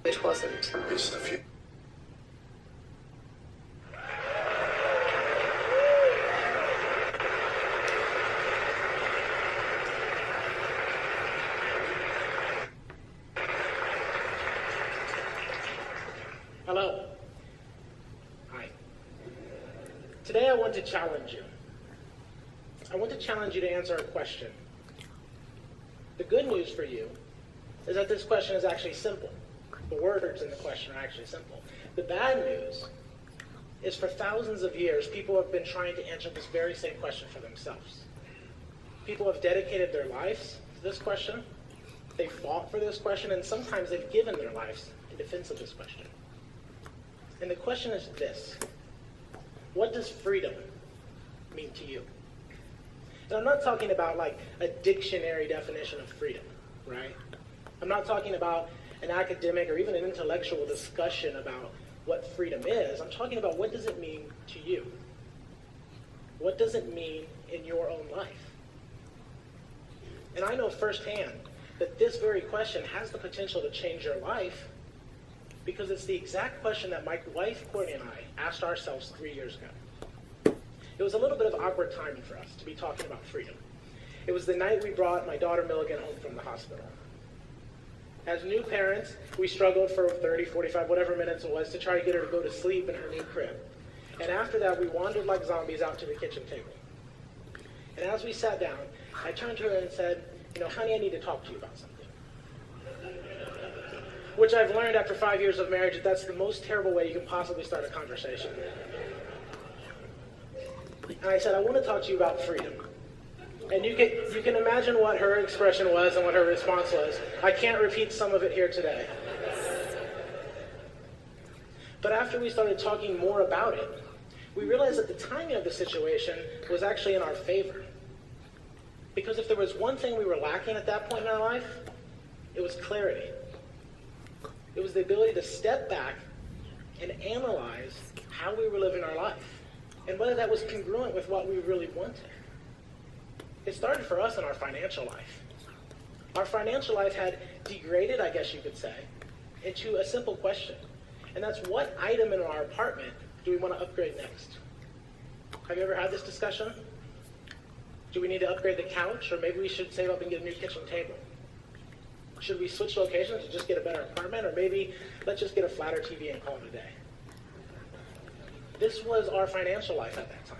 It wasn't. It's the future. Hello. Hi. Today I want to challenge you. I want to challenge you to answer a question. The good news for you is that this question is actually simple. The words in the question are actually simple. The bad news is for thousands of years, people have been trying to answer this very same question for themselves. People have dedicated their lives to this question. They fought for this question, and sometimes they've given their lives in defense of this question. And the question is this: what does freedom mean to you? And I'm not talking about like a dictionary definition of freedom, right? I'm not talking about an academic or even an intellectual discussion about what freedom is. I'm talking about what does it mean to you? What does it mean in your own life? And I know firsthand that this very question has the potential to change your life, because it's the exact question that my wife, Courtney, and I asked ourselves 3 years ago. It was a little bit of awkward timing for us to be talking about freedom. It was the night we brought my daughter Milligan home from the hospital. As new parents, we struggled for 30, 45, whatever minutes it was to try to get her to go to sleep in her new crib. And after that, we wandered like zombies out to the kitchen table. And as we sat down, I turned to her and said, honey, I need to talk to you about something. Which I've learned after 5 years of marriage that that's the most terrible way you can possibly start a conversation. And I said, I want to talk to you about freedom. And you can imagine what her expression was and what her response was. I can't repeat some of it here today. But after we started talking more about it, we realized that the timing of the situation was actually in our favor. Because if there was one thing we were lacking at that point in our life, it was clarity. It was the ability to step back and analyze how we were living our life and whether that was congruent with what we really wanted. It started for us in our financial life. Our financial life had degraded, I guess you could say, into a simple question. And that's, what item in our apartment do we want to upgrade next? Have you ever had this discussion? Do we need to upgrade the couch, or maybe we should save up and get a new kitchen table? Should we switch locations to just get a better apartment, or maybe let's just get a flatter TV and call it a day? This was our financial life at that time.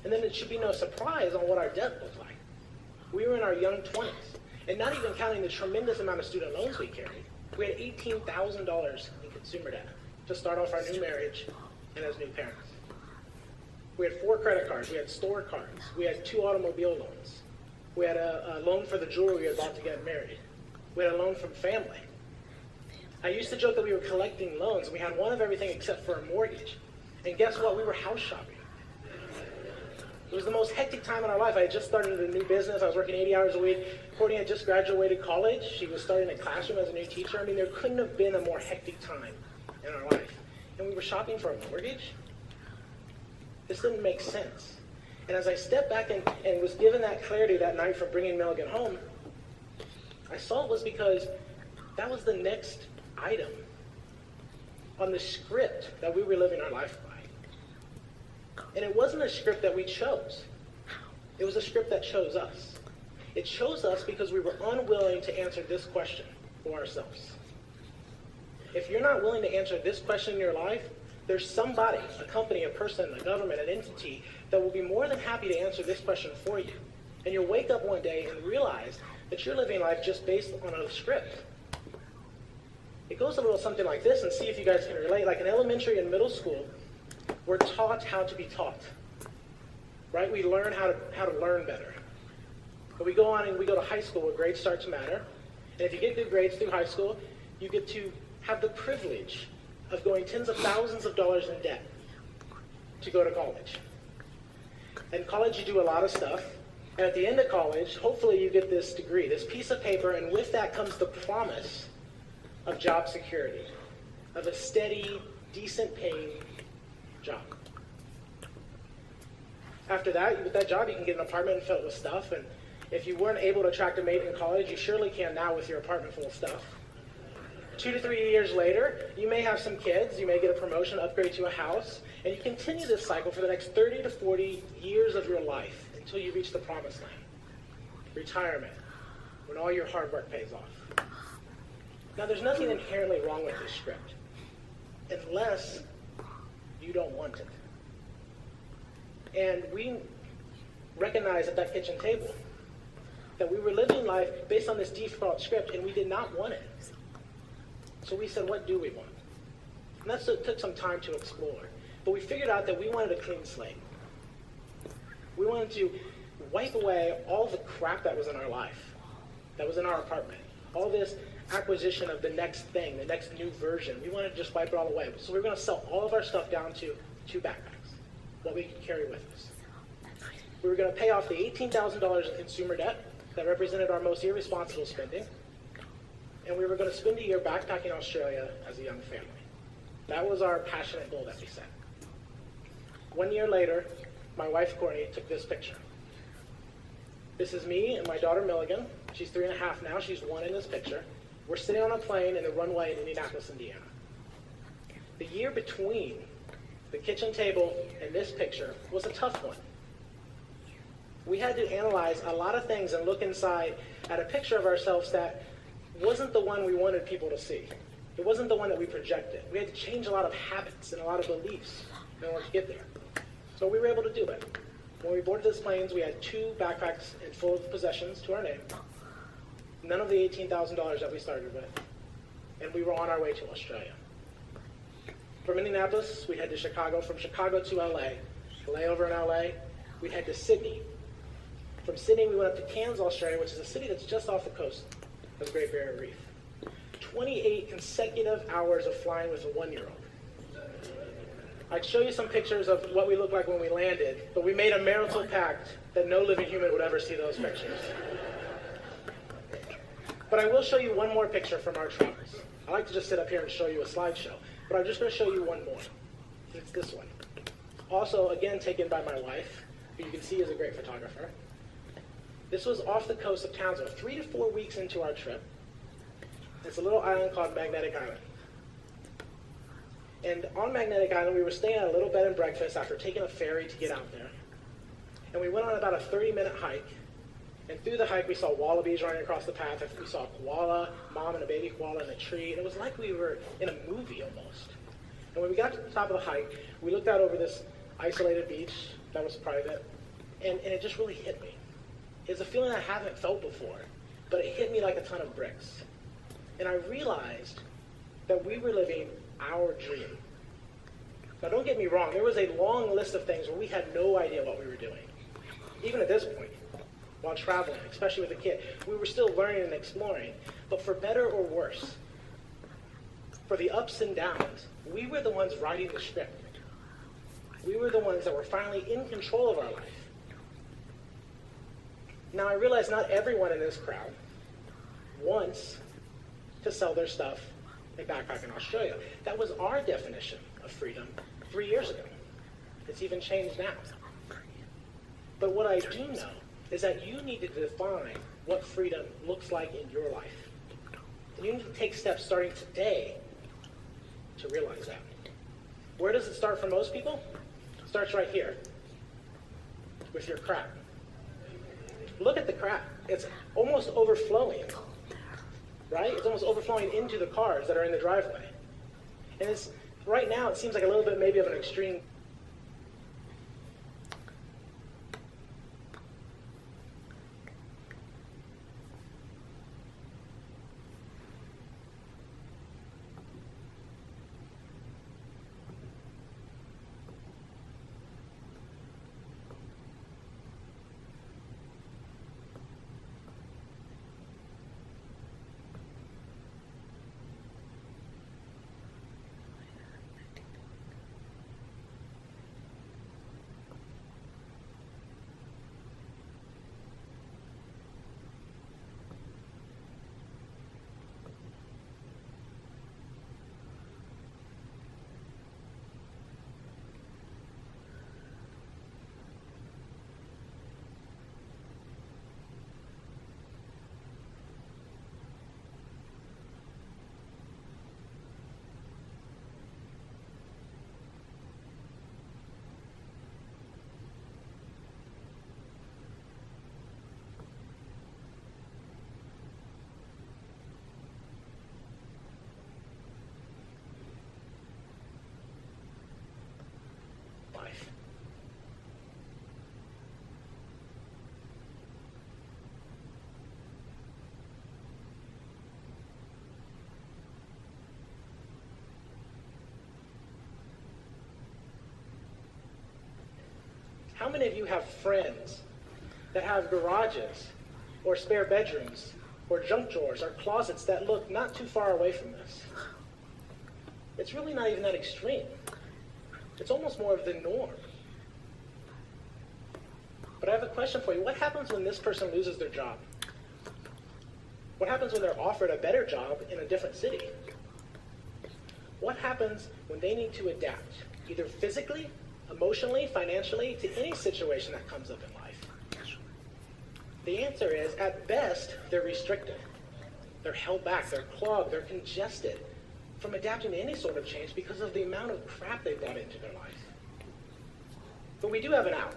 And then it should be no surprise on what our debt looked like. We were in our young 20s, and not even counting the tremendous amount of student loans we carried, we had $18,000 in consumer debt to start off our new marriage and as new parents. We had 4 credit cards, we had store cards, we had 2 automobile loans. We had a loan for the jewelry we were about to get married. We had a loan from family. I used to joke that we were collecting loans, and we had one of everything except for a mortgage. And guess what? We were house shopping. It was the most hectic time in our life. I had just started a new business. I was working 80 hours a week. Courtney had just graduated college. She was starting a classroom as a new teacher. I mean, there couldn't have been a more hectic time in our life. And we were shopping for a mortgage? This didn't make sense. And as I stepped back and was given that clarity that night for bringing Milligan home, I saw it was because that was the next item on the script that we were living our life by. And it wasn't a script that we chose. It was a script that chose us. It chose us because we were unwilling to answer this question for ourselves. If you're not willing to answer this question in your life, there's somebody, a company, a person, a government, an entity that will be more than happy to answer this question for you. And you'll wake up one day and realize that you're living life just based on a script. It goes a little something like this, and see if you guys can relate. Like in elementary and middle school, we're taught how to be taught, right? We learn how to learn better. But we go on and we go to high school where grades start to matter. And if you get good grades through high school, you get to have the privilege of going tens of thousands of dollars in debt to go to college. In college, you do a lot of stuff. And at the end of college, hopefully you get this degree, this piece of paper, and with that comes the promise of job security, of a steady, decent paying job. After that, with that job, you can get an apartment filled with stuff, and if you weren't able to attract a mate in college, you surely can now with your apartment full of stuff. 2 to 3 years later, you may have some kids, you may get a promotion, upgrade to a house, and you continue this cycle for the next 30 to 40 years of your life until you reach the promised land. Retirement, when all your hard work pays off. Now, there's nothing inherently wrong with this script, unless you don't want it. And we recognize at that kitchen table that we were living life based on this default script, and we did not want it. So we said, what do we want? And that took some time to explore. But we figured out that we wanted a clean slate. We wanted to wipe away all the crap that was in our life, that was in our apartment, all this acquisition of the next thing, the next new version. We wanted to just wipe it all away. So we were going to sell all of our stuff down to 2 backpacks, what we could carry with us. We were going to pay off the $18,000 in consumer debt that represented our most irresponsible spending. And we were going to spend a year backpacking Australia as a young family. That was our passionate goal that we set. 1 year later, my wife Courtney took this picture. This is me and my daughter Milligan. She's 3.5 now. She's 1 in this picture. We're sitting on a plane in the runway in Indianapolis, Indiana. The year between the kitchen table and this picture was a tough one. We had to analyze a lot of things and look inside at a picture of ourselves that wasn't the one we wanted people to see. It wasn't the one that we projected. We had to change a lot of habits and a lot of beliefs in order to get there. So we were able to do it. When we boarded this plane, we had 2 backpacks and full of possessions to our name. None of the $18,000 that we started with. And we were on our way to Australia. From Indianapolis, we head to Chicago. From Chicago to LA. Layover in LA, we head to Sydney. From Sydney, we went up to Cairns, Australia, which is a city that's just off the coast of the Great Barrier Reef. 28 consecutive hours of flying with a 1-year-old. I'd show you some pictures of what we looked like when we landed, but we made a marital pact that no living human would ever see those pictures. But I will show you one more picture from our travels. I like to just sit up here and show you a slideshow, but I'm just going to show you one more. It's this one. Also, again, taken by my wife, who you can see is a great photographer. This was off the coast of Townsville, 3 to 4 weeks into our trip. It's a little island called Magnetic Island. And on Magnetic Island, we were staying at a little bed and breakfast after taking a ferry to get out there. And we went on about a 30-minute hike. And through the hike, we saw wallabies running across the path. We saw a koala, mom and a baby koala in a tree. And it was like we were in a movie almost. And when we got to the top of the hike, we looked out over this isolated beach that was private. And it just really hit me. It's a feeling I haven't felt before, but it hit me like a ton of bricks. And I realized that we were living our dream. Now, don't get me wrong. There was a long list of things where we had no idea what we were doing. Even at this point, while traveling, especially with a kid, we were still learning and exploring. But for better or worse, for the ups and downs, we were the ones writing the script. We were the ones that were finally in control of our life. Now, I realize not everyone in this crowd wants to sell their stuff and backpack in Australia. That was our definition of freedom 3 years ago. It's even changed now. But what I do know is that you need to define what freedom looks like in your life. And you need to take steps starting today to realize that. Where does it start for most people? It starts right here, with your crap. Look at the crap. It's almost overflowing, right? It's almost overflowing into the cars that are in the driveway. And it's right now, it seems like a little bit maybe of an extreme. how many of you have friends that have garages or spare bedrooms or junk drawers or closets that look not too far away from this? It's really not even that extreme. It's almost more of the norm. But I have a question for you. What happens when this person loses their job? What happens when they're offered a better job in a different city? What happens when they need to adapt, either physically, emotionally, financially, to any situation that comes up in life? The answer is, at best, they're restricted. They're held back, they're clogged, they're congested from adapting to any sort of change because of the amount of crap they brought into their life. But we do have an out.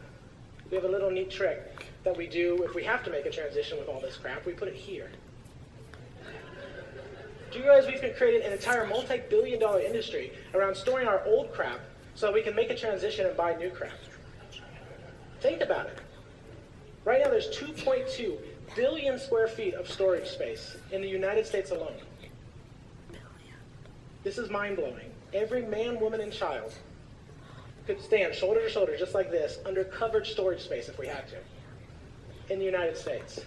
We have a little neat trick that we do if we have to make a transition with all this crap. We put it here. Do you realize we've created an entire multi-billion-dollar industry around storing our old crap so that we can make a transition and buy new crap? Think about it. Right now there's 2.2 billion square feet of storage space in the United States alone. This is mind-blowing. Every man, woman, and child could stand shoulder to shoulder just like this under covered storage space if we had to in the United States.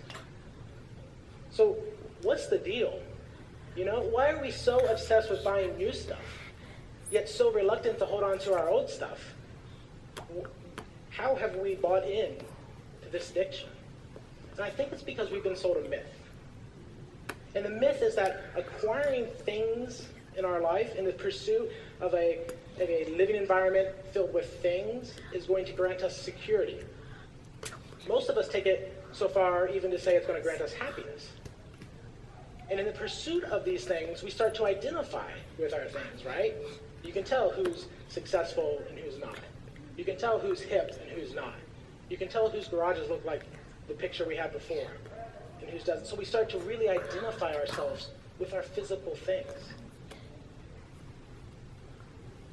So what's the deal? You know, why are we so obsessed with buying new stuff, yet so reluctant to hold on to our old stuff? How have we bought in to this addiction? And I think it's because we've been sold a myth. And the myth is that acquiring things in our life in the pursuit of a living environment filled with things is going to grant us security. Most of us take it so far even to say it's going to grant us happiness. And in the pursuit of these things, we start to identify with our things, right? You can tell who's successful and who's not. You can tell who's hip and who's not. You can tell whose garages look like the picture we had before and whose doesn't. So we start to really identify ourselves with our physical things.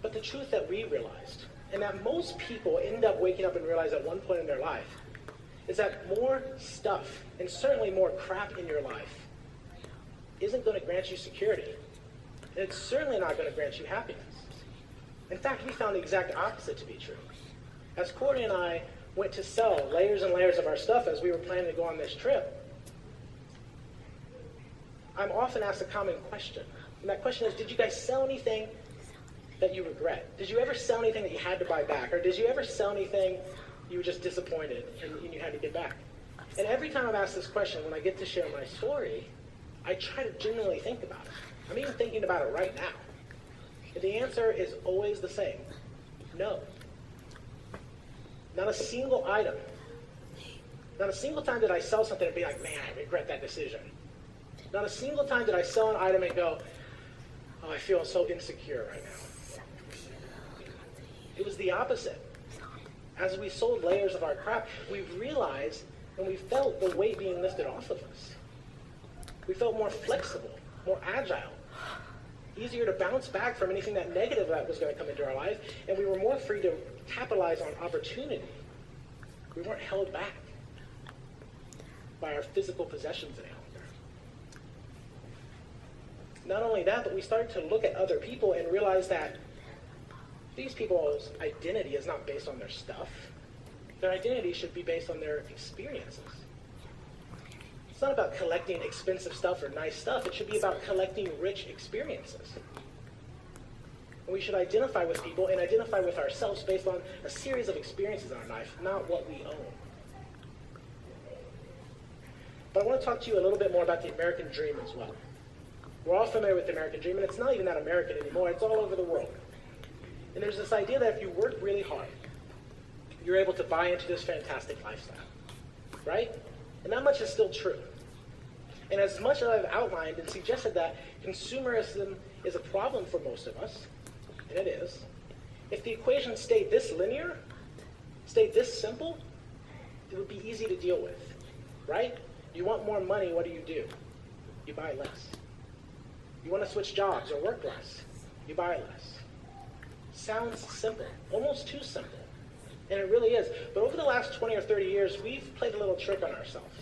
But the truth that we realized, and that most people end up waking up and realize at one point in their life, is that more stuff, and certainly more crap in your life, isn't going to grant you security. And it's certainly not going to grant you happiness. In fact, we found the exact opposite to be true. As Corey and I went to sell layers and layers of our stuff as we were planning to go on this trip, I'm often asked a common question. And that question is, did you guys sell anything that you regret? Did you ever sell anything that you had to buy back? Or did you ever sell anything you were just disappointed and you had to get back? And every time I'm asked this question, when I get to share my story, I try to genuinely think about it. I'm even thinking about it right now. And the answer is always the same. No. Not a single item. Not a single time did I sell something and be like, man, I regret that decision. Not a single time did I sell an item and go, oh, I feel so insecure right now. It was the opposite. As we sold layers of our crap, we realized and we felt the weight being lifted off of us. We felt more flexible, more agile, easier to bounce back from anything that negative that was going to come into our life, and we were more free to capitalize on opportunity. We weren't held back by our physical possessions any longer. Not only that, but we started to look at other people and realize that these people's identity is not based on their stuff. Their identity should be based on their experiences. It's not about collecting expensive stuff or nice stuff. It should be about collecting rich experiences. And we should identify with people and identify with ourselves based on a series of experiences in our life, not what we own. But I want to talk to you a little bit more about the American dream as well. We're all familiar with the American dream, and it's not even that American anymore. It's all over the world. And there's this idea that if you work really hard, you're able to buy into this fantastic lifestyle, right? And that much is still true. And as much as I've outlined and suggested that consumerism is a problem for most of us, and it is, if the equation stayed this linear, stayed this simple, it would be easy to deal with, right? You want more money, what do? You buy less. You want to switch jobs or work less, you buy less. Sounds simple, almost too simple. And it really is. But over the last 20 or 30 years, we've played a little trick on ourselves.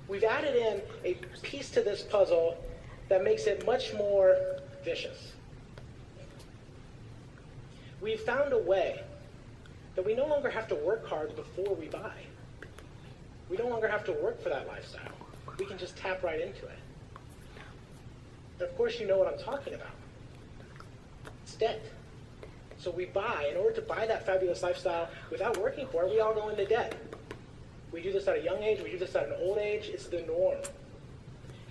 We've added in a piece to this puzzle that makes it much more vicious. We've found a way that we no longer have to work hard before we buy. We no longer have to work for that lifestyle. We can just tap right into it. And of course you know what I'm talking about. It's debt. So we buy, in order to buy that fabulous lifestyle without working for it, we all go into debt. We do this at a young age, we do this at an old age, it's the norm.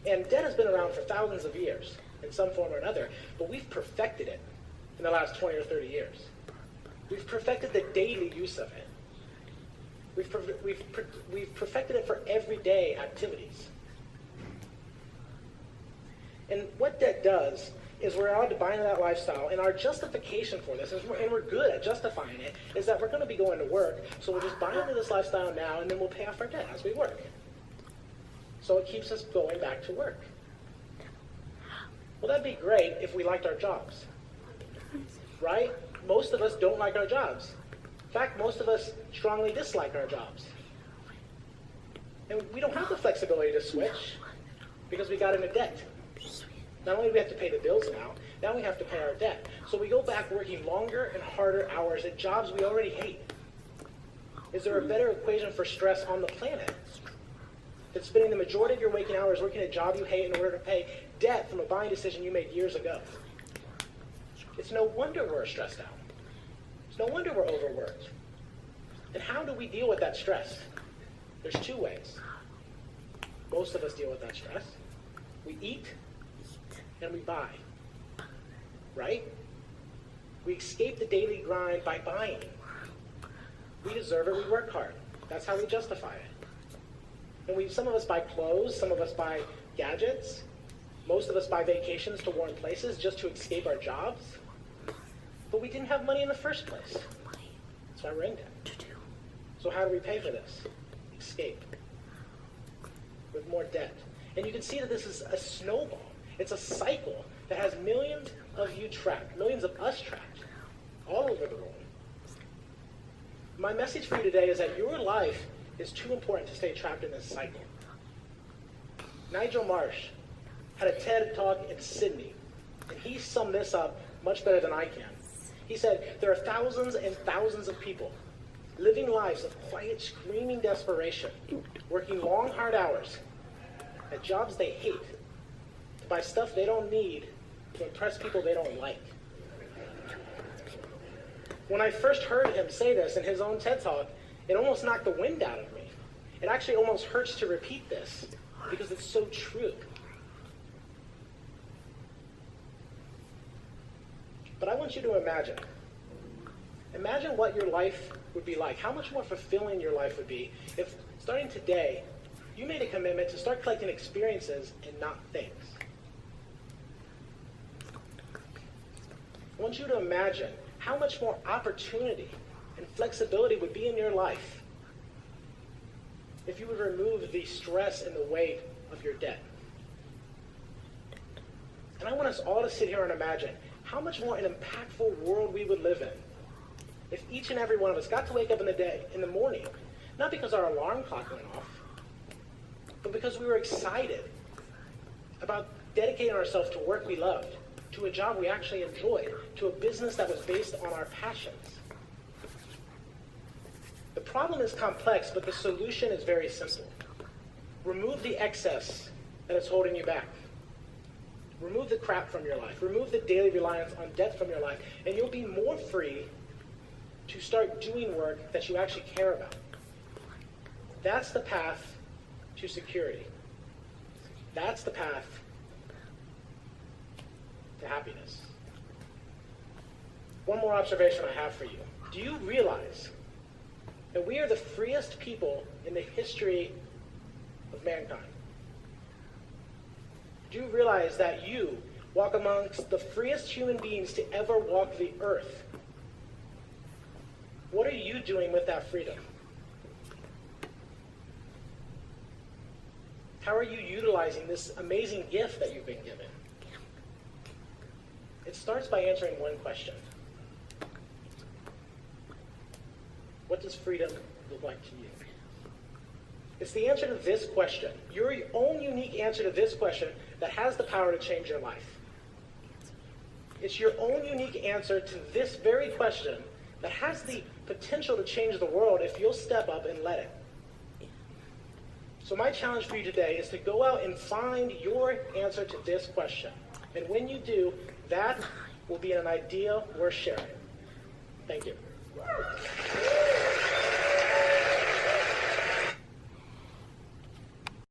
And debt has been around for thousands of years, in some form or another, but we've perfected it in the last 20 or 30 years. We've perfected the daily use of it. We've perfected it for everyday activities. And what debt does is we're allowed to buy into that lifestyle, and our justification for this, and we're good at justifying it, is that we're going to be going to work, so we'll just buy into this lifestyle now, and then we'll pay off our debt as we work. So it keeps us going back to work. Well, that'd be great if we liked our jobs, right? Most of us don't like our jobs. In fact, most of us strongly dislike our jobs. And we don't have the flexibility to switch because we got into debt. Not only do we have to pay the bills now we have to pay our debt. So we go back working longer and harder hours at jobs we already hate. Is there a better equation for stress on the planet than spending the majority of your waking hours working a job you hate in order to pay debt from a buying decision you made years ago? It's no wonder we're stressed out. It's no wonder we're overworked. And how do we deal with that stress? There's two ways. Most of us deal with that stress. We eat and we buy. Right? We escape the daily grind by buying. We deserve it, we work hard. That's how we justify it. And some of us buy clothes, some of us buy gadgets, most of us buy vacations to warm places just to escape our jobs. But we didn't have money in the first place. That's why we're in debt. So how do we pay for this? Escape. With more debt. And you can see that this is a snowball. It's a cycle that has millions of you trapped, millions of us trapped, all over the world. My message for you today is that your life is too important to stay trapped in this cycle. Nigel Marsh had a TED Talk in Sydney, and he summed this up much better than I can. He said, there are thousands and thousands of people living lives of quiet, screaming desperation, working long, hard hours at jobs they hate, to buy stuff they don't need, to impress people they don't like. When I first heard him say this in his own TED Talk, it almost knocked the wind out of me. It actually almost hurts to repeat this, because it's so true. But I want you to imagine what your life would be like, how much more fulfilling your life would be if, starting today, you made a commitment to start collecting experiences and not things. I want you to imagine how much more opportunity and flexibility would be in your life if you would remove the stress and the weight of your debt. And I want us all to sit here and imagine how much more an impactful world we would live in if each and every one of us got to wake up in the morning, not because our alarm clock went off, but because we were excited about dedicating ourselves to work we loved, to a job we actually enjoyed, to a business that was based on our passions. The problem is complex, but the solution is very simple. Remove the excess that is holding you back. Remove the crap from your life. Remove the daily reliance on debt from your life, and you'll be more free to start doing work that you actually care about. That's the path to security. That's the path to happiness. One more observation I have for you. Do you realize that we are the freest people in the history of mankind? Do you realize that you walk amongst the freest human beings to ever walk the earth? What are you doing with that freedom? How are you utilizing this amazing gift that you've been given? It starts by answering one question. What does freedom look like to you? It's the answer to this question, your own unique answer to this question, that has the power to change your life. It's your own unique answer to this very question that has the potential to change the world if you'll step up and let it. So my challenge for you today is to go out and find your answer to this question. And when you do, that will be an idea worth sharing. Thank you.